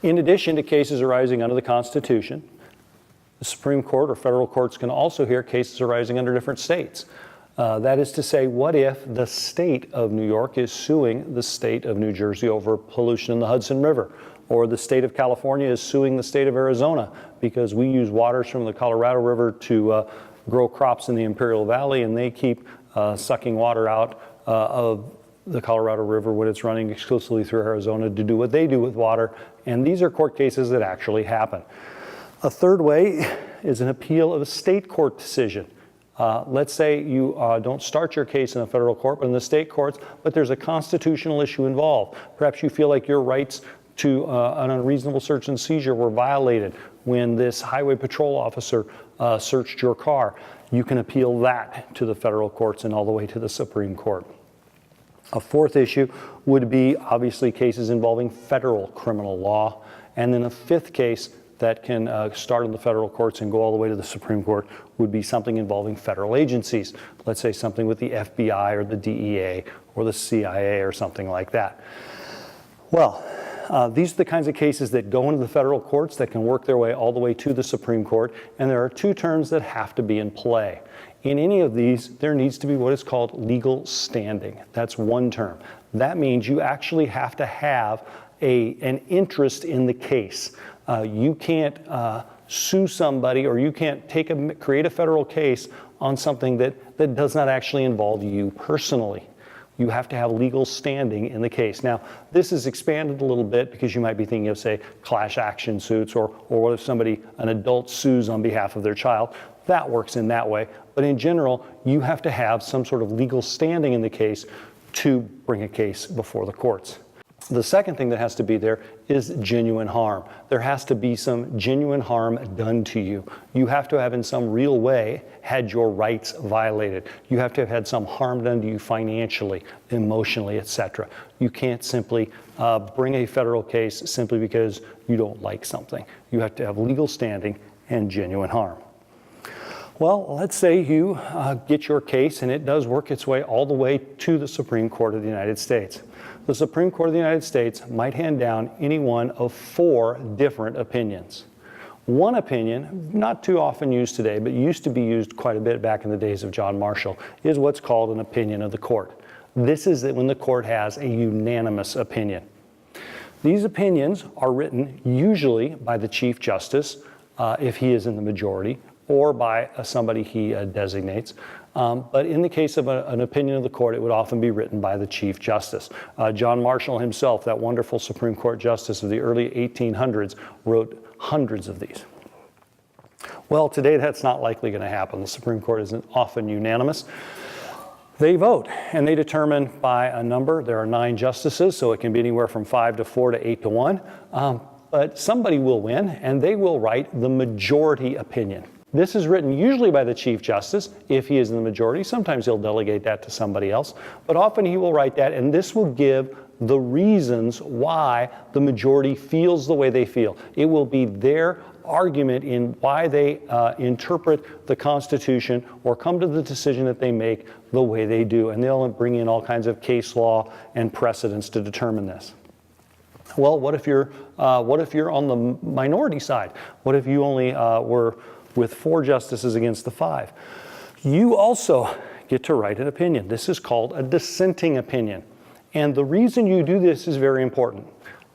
In addition to cases arising under the Constitution, the Supreme Court or federal courts can also hear cases arising under different states. That is to say, what if the state of New York is suing the state of New Jersey over pollution in the Hudson River? Or the state of California is suing the state of Arizona because we use waters from the Colorado River to grow crops in the Imperial Valley, and they keep sucking water out of the Colorado River when it's running exclusively through Arizona to do what they do with water. And these are court cases that actually happen. A third way is an appeal of a state court decision. Let's say you don't start your case in a federal court, but in the state courts, but there's a constitutional issue involved. Perhaps you feel like your rights to an unreasonable search and seizure were violated when this highway patrol officer searched your car. You can appeal that to the federal courts and all the way to the Supreme Court. A fourth issue would be obviously cases involving federal criminal law. And then a fifth case that can start in the federal courts and go all the way to the Supreme Court would be something involving federal agencies. Let's say something with the FBI or the DEA or the CIA or something like that. Well, these are the kinds of cases that go into the federal courts that can work their way all the way to the Supreme Court, and there are two terms that have to be in play. In any of these, there needs to be what is called legal standing. That's one term. That means you actually have to have an interest in the case. You can't sue somebody, or you can't create a federal case on something that does not actually involve you personally. You have to have legal standing in the case. Now, this is expanded a little bit because you might be thinking of, say, class action suits, or what if an adult sues on behalf of their child. That works in that way. But in general, you have to have some sort of legal standing in the case to bring a case before the courts. The second thing that has to be there is genuine harm. There has to be some genuine harm done to you. You have to have in some real way had your rights violated. You have to have had some harm done to you financially, emotionally, etc. You can't simply bring a federal case simply because you don't like something. You have to have legal standing and genuine harm. Well, let's say you get your case and it does work its way all the way to the Supreme Court of the United States. The Supreme Court of the United States might hand down any one of 4 different opinions. One opinion, not too often used today, but used to be used quite a bit back in the days of John Marshall, is what's called an opinion of the court. This is when the court has a unanimous opinion. These opinions are written usually by the Chief Justice, if he is in the majority, or by somebody he designates. But in the case of an opinion of the court, it would often be written by the Chief Justice. John Marshall himself, that wonderful Supreme Court justice of the early 1800s, wrote hundreds of these. Well, today that's not likely going to happen. The Supreme Court isn't often unanimous. They vote, and they determine by a number. There are 9 justices, so it can be anywhere from 5 to 4 to 8 to 1. But somebody will win, and they will write the majority opinion. This is written usually by the Chief Justice, if he is in the majority. Sometimes he'll delegate that to somebody else, but often he will write that, and this will give the reasons why the majority feels the way they feel. It will be their argument in why they interpret the Constitution or come to the decision that they make the way they do, and they'll bring in all kinds of case law and precedents to determine this. Well, what if you're on the minority side? What if you only were with 4 justices against the 5? You also get to write an opinion. This is called a dissenting opinion. And the reason you do this is very important.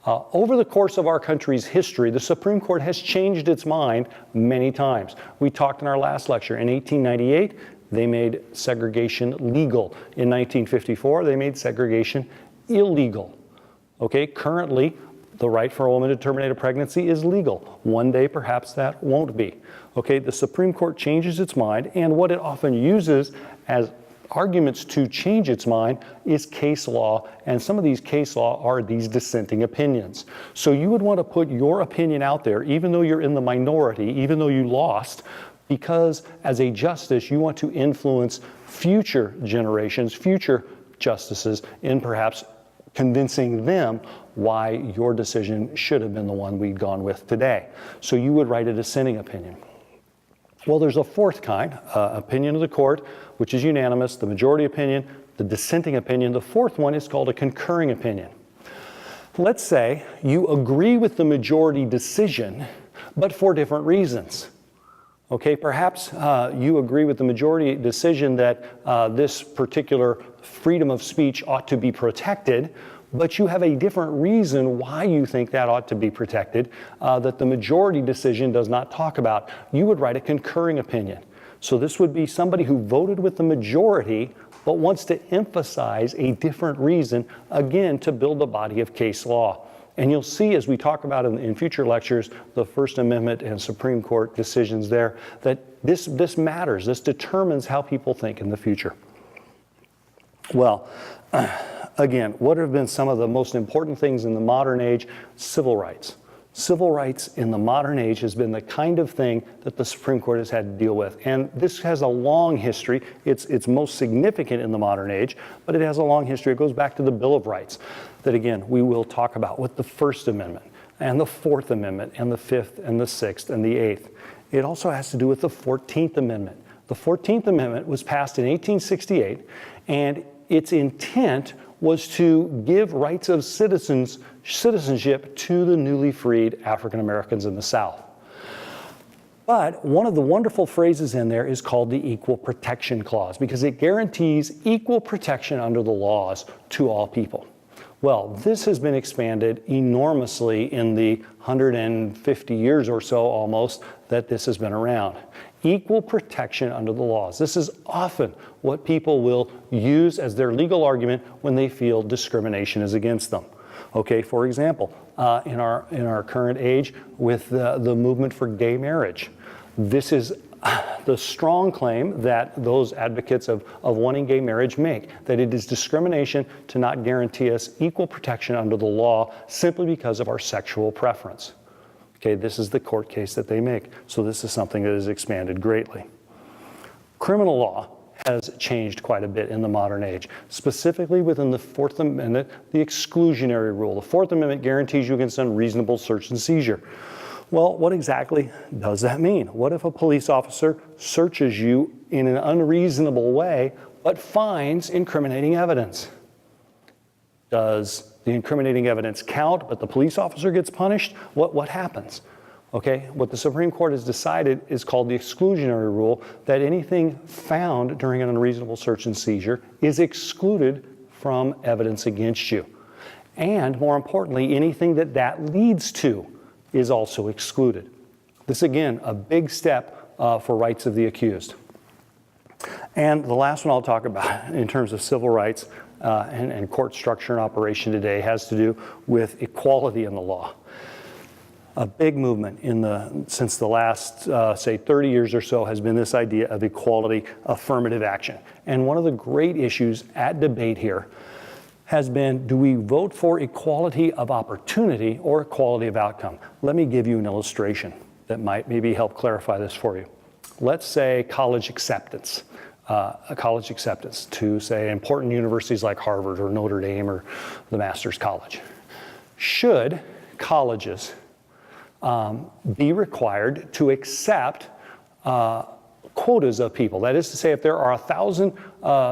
Over the course of our country's history, the Supreme Court has changed its mind many times. We talked in our last lecture. In 1898, they made segregation legal. In 1954, they made segregation illegal. Okay, currently, the right for a woman to terminate a pregnancy is legal. One day, perhaps that won't be. Okay, the Supreme Court changes its mind, and what it often uses as arguments to change its mind is case law, and some of these case law are these dissenting opinions. So you would want to put your opinion out there, even though you're in the minority, even though you lost, because as a justice, you want to influence future generations, future justices, in perhaps convincing them why your decision should have been the one we'd gone with today. So you would write a dissenting opinion. Well, there's a fourth kind, opinion of the court, which is unanimous, the majority opinion, the dissenting opinion. The fourth one is called a concurring opinion. Let's say you agree with the majority decision, but for different reasons. Okay, perhaps you agree with the majority decision that this particular freedom of speech ought to be protected, but you have a different reason why you think that ought to be protected that the majority decision does not talk about. You would write a concurring opinion. So this would be somebody who voted with the majority but wants to emphasize a different reason, again, to build a body of case law. And you'll see as we talk about in future lectures, the First Amendment and Supreme Court decisions there, that this matters. This determines how people think in the future. Well, again, what have been some of the most important things in the modern age? Civil rights. Civil rights in the modern age has been the kind of thing that the Supreme Court has had to deal with. And this has a long history. It's most significant in the modern age, but it has a long history. It goes back to the Bill of Rights that, again, we will talk about with the First Amendment and the Fourth Amendment and the Fifth and the Sixth and the Eighth. It also has to do with the 14th Amendment. The 14th Amendment was passed in 1868, and its intent was to give rights of citizenship to the newly freed African Americans in the South. But one of the wonderful phrases in there is called the Equal Protection Clause, because it guarantees equal protection under the laws to all people. Well, this has been expanded enormously in the 150 years or so almost that this has been around. Equal protection under the laws. This is often what people will use as their legal argument when they feel discrimination is against them. Okay, for example, in our current age with the movement for gay marriage, this is the strong claim that those advocates of wanting gay marriage make, that it is discrimination to not guarantee us equal protection under the law simply because of our sexual preference. Okay, this is the court case that they make. So this is something that has expanded greatly. Criminal law has changed quite a bit in the modern age, specifically within the Fourth Amendment, the exclusionary rule. The Fourth Amendment guarantees you against unreasonable search and seizure. Well, what exactly does that mean? What if a police officer searches you in an unreasonable way but finds incriminating evidence? Does the incriminating evidence count, but the police officer gets punished? What happens? Okay, what the Supreme Court has decided is called the exclusionary rule, that anything found during an unreasonable search and seizure is excluded from evidence against you. And more importantly, anything that leads to is also excluded. This, again, a big step for rights of the accused. And the last one I'll talk about in terms of civil rights and court structure and operation today has to do with equality in the law. A big movement since the last, say, 30 years or so has been this idea of equality, affirmative action. And one of the great issues at debate here has been, do we vote for equality of opportunity or equality of outcome? Let me give you an illustration that might maybe help clarify this for you. Let's say college acceptance. A college acceptance to, say, important universities like Harvard or Notre Dame or the Master's College. Should colleges be required to accept quotas of people? That is to say, if there are 1,000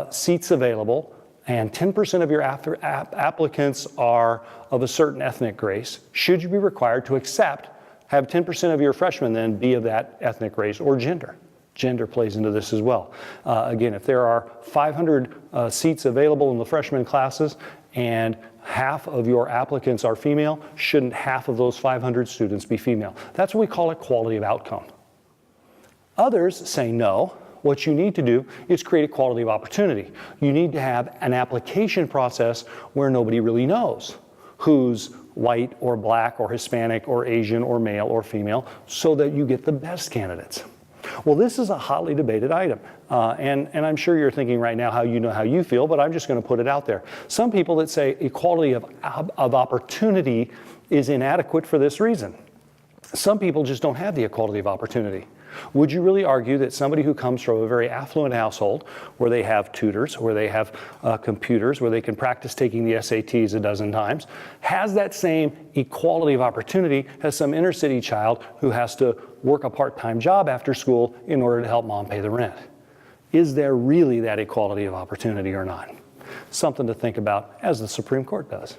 seats available and 10% of your applicants are of a certain ethnic race, should you be required to have 10% of your freshmen then be of that ethnic race or gender? Gender plays into this as well. Again, if there are 500 seats available in the freshman classes and half of your applicants are female, shouldn't half of those 500 students be female? That's what we call equality of outcome. Others say no. What you need to do is create equality of opportunity. You need to have an application process where nobody really knows who's white or black or Hispanic or Asian or male or female, so that you get the best candidates. Well, this is a hotly debated item, and I'm sure you're thinking right now how you feel, but I'm just going to put it out there. Some people that say equality of opportunity is inadequate for this reason. Some people just don't have the equality of opportunity. Would you really argue that somebody who comes from a very affluent household where they have tutors, where they have computers, where they can practice taking the SATs a dozen times, has that same equality of opportunity as some inner city child who has to work a part-time job after school in order to help mom pay the rent? Is there really that equality of opportunity or not? Something to think about, as the Supreme Court does.